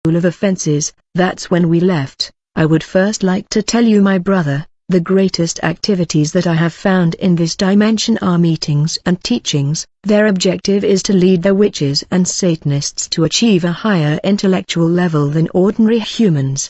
of offenses, that's when we left. I would first like to tell you, my brother, the greatest activities that I have found in this dimension are meetings and teachings. Their objective is to lead the witches and Satanists to achieve a higher intellectual level than ordinary humans.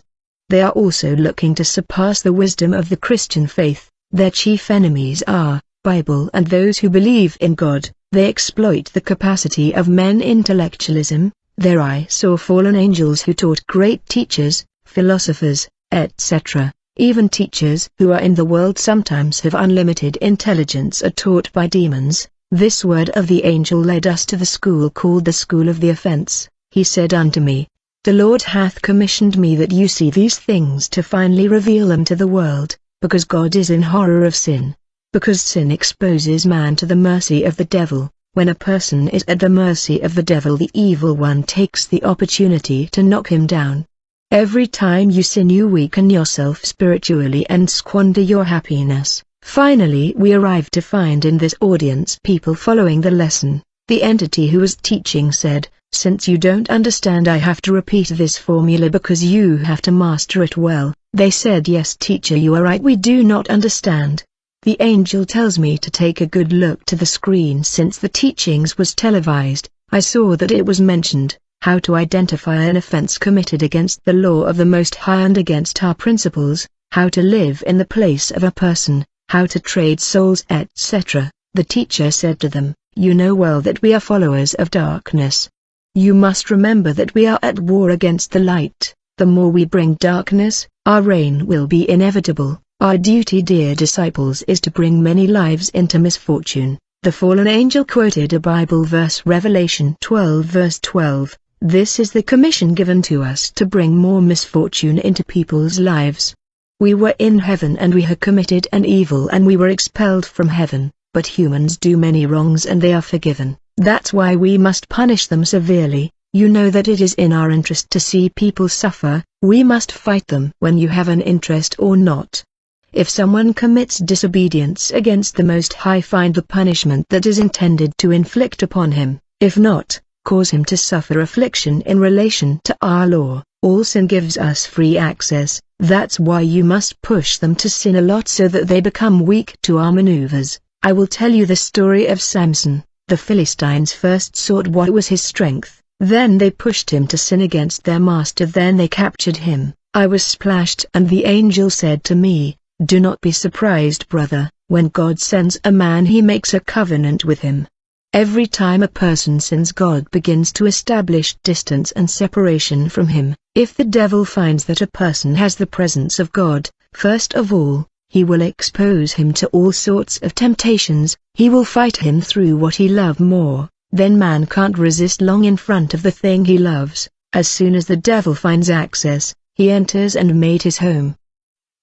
They are also looking to surpass the wisdom of the Christian faith. Their chief enemies are Bible and those who believe in God. They exploit the capacity of men intellectualism. There I saw fallen angels who taught great teachers, philosophers, etc. Even teachers who are in the world sometimes have unlimited intelligence are taught by demons. This word of the angel led us to the school called the school of the offense. He said unto me, The Lord hath commissioned me that you see these things to finally reveal them to the world, because God is in horror of sin. Because sin exposes man to the mercy of the devil. When a person is at the mercy of the devil, the evil one takes the opportunity to knock him down. Every time you sin, you weaken yourself spiritually and squander your happiness. Finally we arrived to find in this audience people following the lesson. The entity who was teaching said, Since you don't understand, I have to repeat this formula because you have to master it well. They said, Yes teacher, you are right, we do not understand. The angel tells me to take a good look to the screen. Since the teachings was televised, I saw that it was mentioned, how to identify an offense committed against the law of the Most High and against our principles, how to live in the place of a person, how to trade souls, etc. The teacher said to them, You know well that we are followers of darkness. You must remember that we are at war against the light. The more we bring darkness, our reign will be inevitable. Our duty, dear disciples, is to bring many lives into misfortune. The fallen angel quoted a Bible verse, Revelation 12 verse 12. This is the commission given to us to bring more misfortune into people's lives. We were in heaven and we had committed an evil and we were expelled from heaven, but humans do many wrongs and they are forgiven. That's why we must punish them severely. You know that it is in our interest to see people suffer. We must fight them when you have an interest or not. If someone commits disobedience against the Most High, find the punishment that is intended to inflict upon him. If not, cause him to suffer affliction in relation to our law. All sin gives us free access. That's why you must push them to sin a lot so that they become weak to our maneuvers. I will tell you the story of Samson. The Philistines first sought what was his strength, then they pushed him to sin against their master, then they captured him. I was splashed and the angel said to me, Do not be surprised, brother, when God sends a man, he makes a covenant with him. Every time a person sins, God begins to establish distance and separation from him. If the devil finds that a person has the presence of God, first of all, he will expose him to all sorts of temptations. He will fight him through what he loves more. Then man can't resist long in front of the thing he loves. As soon as the devil finds access, he enters and made his home.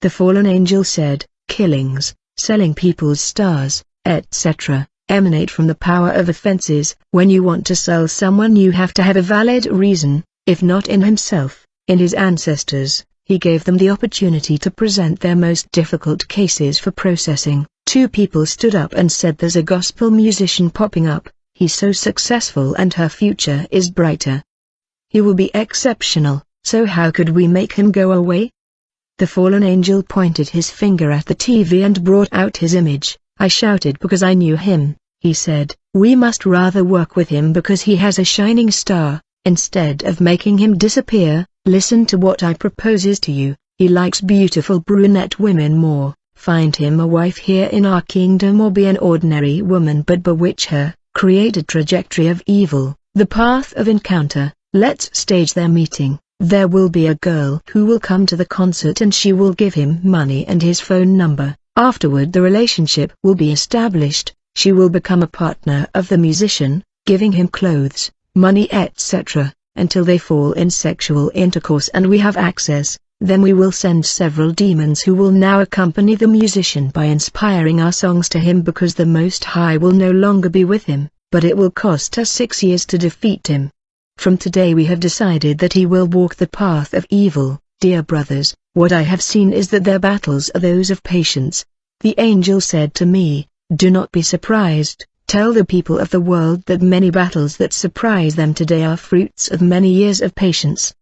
The fallen angel said, Killings, selling people's stars, etc., emanate from the power of offenses. When you want to sell someone, you have to have a valid reason. If not in himself, in his ancestors, he gave them the opportunity to present their most difficult cases for processing. Two people stood up and said, There's a gospel musician popping up. He's so successful and her future is brighter. He will be exceptional, so how could we make him go away? The fallen angel pointed his finger at the TV and brought out his image. I shouted because I knew him. He said, We must rather work with him because he has a shining star. Instead of making him disappear, listen to what I proposes to you. He likes beautiful brunette women more. Find him a wife here in our kingdom, or be an ordinary woman but bewitch her. Create a trajectory of evil, the path of encounter. Let's stage their meeting. There will be a girl who will come to the concert and she will give him money and his phone number. Afterward the relationship will be established. She will become a partner of the musician, giving him clothes, money, etc., until they fall in sexual intercourse and we have access. Then we will send several demons who will now accompany the musician by inspiring our songs to him, because the Most High will no longer be with him, but it will cost us 6 years to defeat him. From today we have decided that he will walk the path of evil. Dear brothers, what I have seen is that their battles are those of patience. The angel said to me, Do not be surprised. Tell the people of the world that many battles that surprise them today are fruits of many years of patience.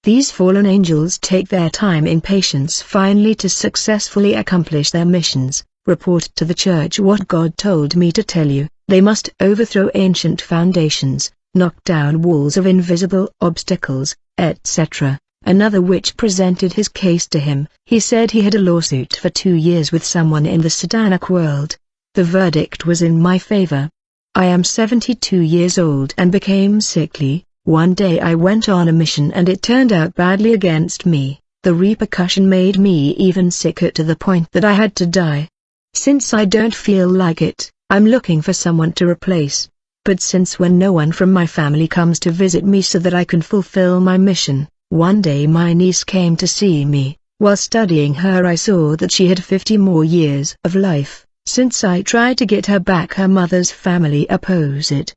These fallen angels take their time in patience finally to successfully accomplish their missions. Report to the church what God told me to tell you. They must overthrow ancient foundations, knock down walls of invisible obstacles, etc. Another witch presented his case to him. He said he had a lawsuit for 2 years with someone in the satanic world. The verdict was in my favor. I am 72 years old and became sickly. One day I went on a mission and it turned out badly against me. The repercussion made me even sicker to the point that I had to die. Since I don't feel like it, I'm looking for someone to replace. But since when no one from my family comes to visit me so that I can fulfill my mission, one day my niece came to see me. While studying her I saw that she had 50 more years of life. Since I tried to get her back, her mother's family opposed it.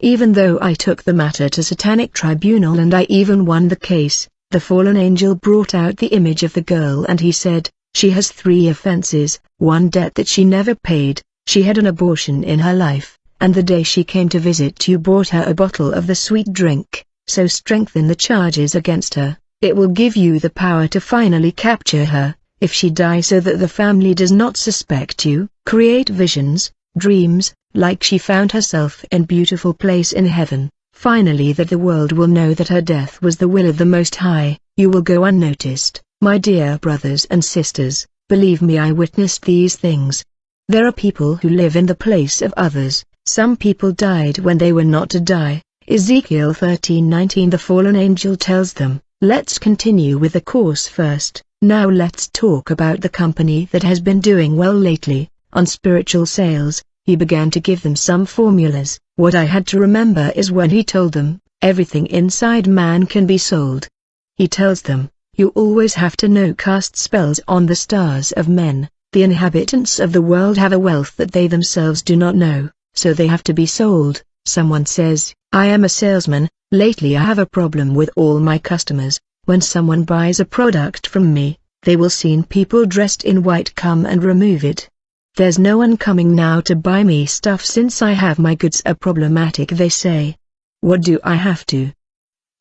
Even though I took the matter to Satanic Tribunal and I even won the case, the fallen angel brought out the image of the girl and he said, she has 3 offenses, 1 debt that she never paid, she had an abortion in her life, and the day she came to visit you bought her a bottle of the sweet drink, so strengthen the charges against her, it will give you the power to finally capture her, if she dies so that the family does not suspect you. Create visions, dreams, like she found herself in beautiful place in heaven, finally that the world will know that her death was the will of the Most High. You will go unnoticed, my dear brothers and sisters, believe me, I witnessed these things. There are people who live in the place of others. Some people died when they were not to die. Ezekiel 13:19. The fallen angel tells them, let's continue with the course first. Now let's talk about the company that has been doing well lately. On spiritual sales, he began to give them some formulas. What I had to remember is when he told them, everything inside man can be sold. He tells them, you always have to know cast spells on the stars of men. The inhabitants of the world have a wealth that they themselves do not know, so they have to be sold. Someone says, I am a salesman, lately I have a problem with all my customers. When someone buys a product from me, they will see people dressed in white come and remove it. There's no one coming now to buy me stuff since I have my goods are problematic, they say. What do I have to?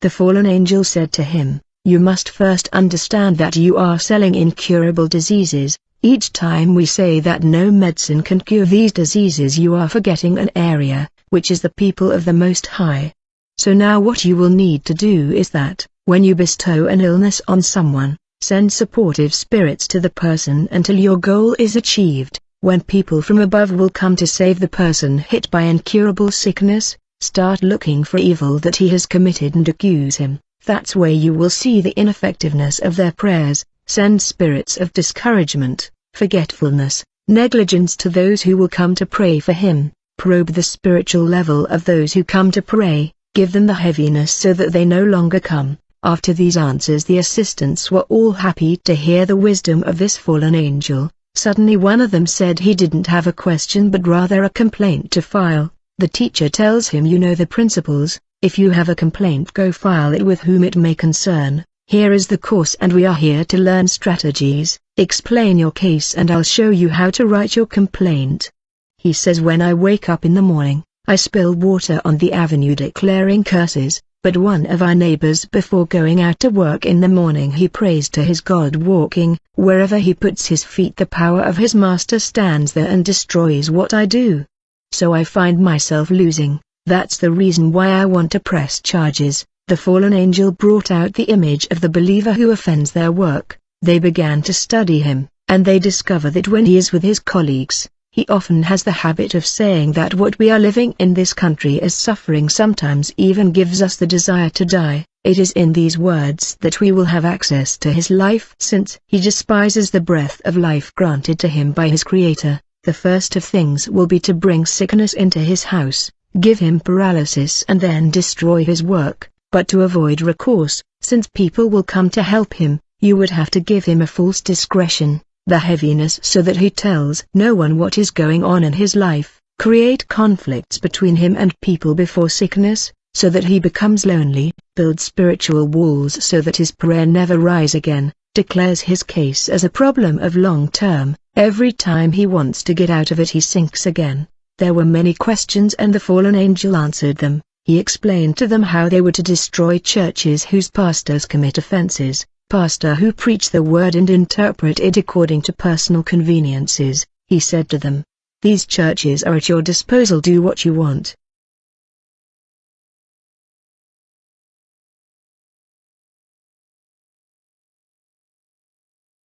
The fallen angel said to him, you must first understand that you are selling incurable diseases. Each time we say that no medicine can cure these diseases, you are forgetting an area, which is the people of the Most High. So now what you will need to do is that, when you bestow an illness on someone, send supportive spirits to the person until your goal is achieved. When people from above will come to save the person hit by incurable sickness, start looking for evil that he has committed and accuse him. That's where you will see the ineffectiveness of their prayers. Send spirits of discouragement, forgetfulness, negligence to those who will come to pray for him. Probe the spiritual level of those who come to pray, give them the heaviness so that they no longer come. After these answers, the assistants were all happy to hear the wisdom of this fallen angel. Suddenly one of them said he didn't have a question but rather a complaint to file. The teacher tells him, you know the principles, if you have a complaint go file it with whom it may concern. Here is the course and we are here to learn strategies. Explain your case and I'll show you how to write your complaint. He says, when I wake up in the morning, I spill water on the avenue declaring curses, but one of our neighbors before going out to work in the morning he prays to his God, walking, wherever he puts his feet the power of his master stands there and destroys what I do. So I find myself losing. That's the reason why I want to press charges. The fallen angel brought out the image of the believer who offends their work. They began to study him, and they discover that when he is with his colleagues, he often has the habit of saying that what we are living in this country is suffering, sometimes even gives us the desire to die. It is in these words that we will have access to his life, since he despises the breath of life granted to him by his Creator. The first of things will be to bring sickness into his house, give him paralysis and then destroy his work. But to avoid recourse, since people will come to help him, you would have to give him a false discretion, the heaviness so that he tells no one what is going on in his life. Create conflicts between him and people before sickness, so that he becomes lonely. Build spiritual walls so that his prayer never rise again. Declares his case as a problem of long term. Every time he wants to get out of it he sinks again. There were many questions and the fallen angel answered them. He explained to them how they were to destroy churches whose pastors commit offenses, pastors who preach the word and interpret it according to personal conveniences. He said to them, "These churches are at your disposal, do what you want."